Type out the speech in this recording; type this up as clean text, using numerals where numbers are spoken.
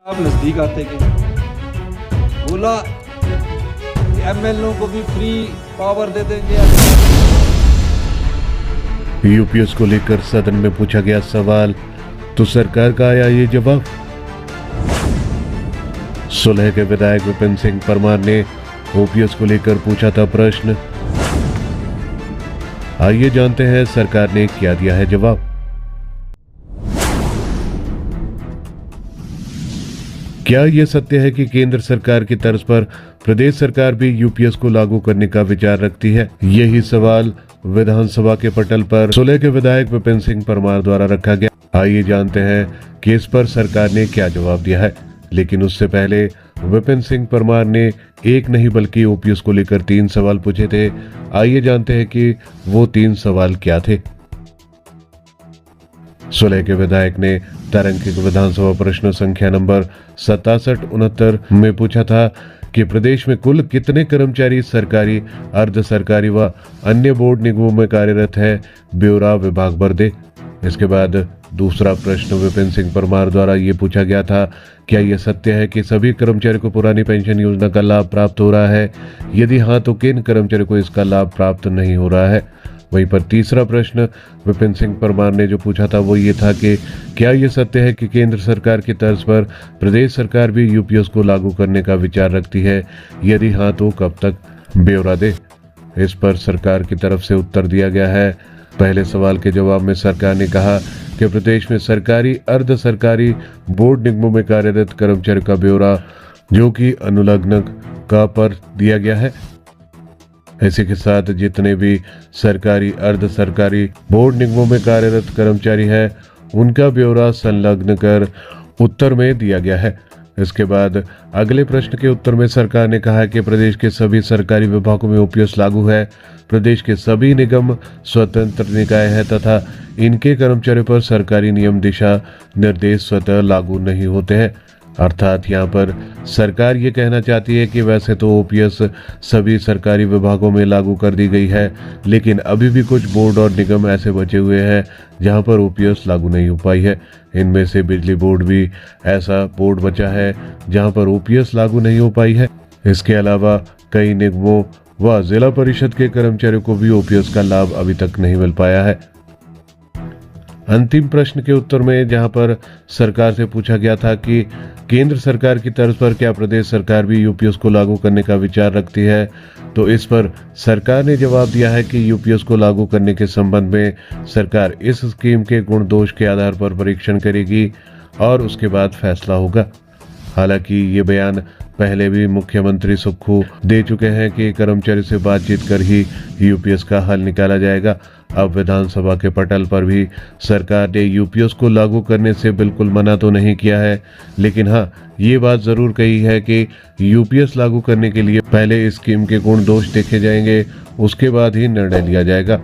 आप नजदीक आते गए, बोला एमएलओ को भी फ्री पावर दे देंगे। यूपीएस को लेकर सदन में पूछा गया सवाल तो सरकार का आया ये जवाब। सुलह के विधायक विपिन सिंह परमार ने ओपीएस को लेकर पूछा था प्रश्न। आइए जानते हैं सरकार ने क्या दिया है जवाब। क्या यह सत्य है कि केंद्र सरकार की तर्ज पर प्रदेश सरकार भी यूपीएस को लागू करने का विचार रखती है? यही सवाल विधानसभा के पटल पर सुलह के विधायक विपिन सिंह परमार द्वारा रखा गया। आइए जानते हैं कि इस पर सरकार ने क्या जवाब दिया है। लेकिन उससे पहले विपिन सिंह परमार ने एक नहीं बल्कि ओपीएस को लेकर 3 सवाल पूछे थे। आइए जानते हैं कि वो 3 सवाल क्या थे। सुलह के विधायक ने तारांकित विधानसभा प्रश्न संख्या नंबर 6769 में पूछा था कि प्रदेश में कुल कितने कर्मचारी सरकारी, अर्ध सरकारी व अन्य बोर्ड निगमों में कार्यरत है, ब्यौरा विभाग भर दे। इसके बाद दूसरा प्रश्न विपिन सिंह परमार द्वारा ये पूछा गया था, क्या यह सत्य है कि सभी कर्मचारियों को पुरानी पेंशन योजना का लाभ प्राप्त हो रहा है? यदि हाँ तो किन कर्मचारियों को इसका लाभ प्राप्त नहीं हो रहा है? वहीं पर तीसरा प्रश्न विपिन सिंह परमार ने जो पूछा था वो ये था कि क्या यह सत्य है कि केंद्र सरकार की तर्ज पर प्रदेश सरकार भी यूपीएस को लागू करने का विचार रखती है? यदि हाँ तो कब तक? ब्यौरा दे। इस पर सरकार की तरफ से उत्तर दिया गया है। पहले सवाल के जवाब में सरकार ने कहा कि प्रदेश में सरकारी, अर्ध सरकारी, बोर्ड निगमों में कार्यरत कर्मचारियों का ब्यौरा जो कि अनुलग्न का पर दिया गया है। इसी के साथ जितने भी सरकारी, अर्ध सरकारी, बोर्ड निगमों में कार्यरत कर्मचारी है उनका ब्यौरा संलग्न कर उत्तर में दिया गया है। इसके बाद अगले प्रश्न के उत्तर में सरकार ने कहा कि प्रदेश के सभी सरकारी विभागों में ओपीएस लागू है। प्रदेश के सभी निगम स्वतंत्र निकाय है तथा इनके कर्मचारियों पर सरकारी नियम, दिशा निर्देश स्वतः लागू नहीं होते हैं। अर्थात यहाँ पर सरकार ये कहना चाहती है कि वैसे तो ओपीएस सभी सरकारी विभागों में लागू कर दी गई है, लेकिन अभी भी कुछ बोर्ड और निगम ऐसे बचे हुए हैं जहाँ पर ओपीएस लागू नहीं हो पाई है। इनमें से बिजली बोर्ड भी ऐसा बोर्ड बचा है जहाँ पर ओपीएस लागू नहीं हो पाई है। इसके अलावा कई निगमों व जिला परिषद के कर्मचारियों को भी ओपीएस का लाभ अभी तक नहीं मिल पाया है। अंतिम प्रश्न के उत्तर में जहां पर सरकार से पूछा गया था कि केंद्र सरकार की तर्ज पर क्या प्रदेश सरकार भी यूपीएस को लागू करने का विचार रखती है, तो इस पर सरकार ने जवाब दिया है कि यूपीएस को लागू करने के संबंध में सरकार इस स्कीम के गुण दोष के आधार पर परीक्षण करेगी और उसके बाद फैसला होगा। हालांकि ये बयान पहले भी मुख्यमंत्री सुक्खू दे चुके हैं कि कर्मचारी से बातचीत कर ही यूपीएस का हल निकाला जाएगा। अब विधानसभा के पटल पर भी सरकार ने यूपीएस को लागू करने से बिल्कुल मना तो नहीं किया है, लेकिन हाँ ये बात जरूर कही है कि यूपीएस लागू करने के लिए पहले इस स्कीम के गुण दोष देखे जाएंगे, उसके बाद ही निर्णय लिया जाएगा।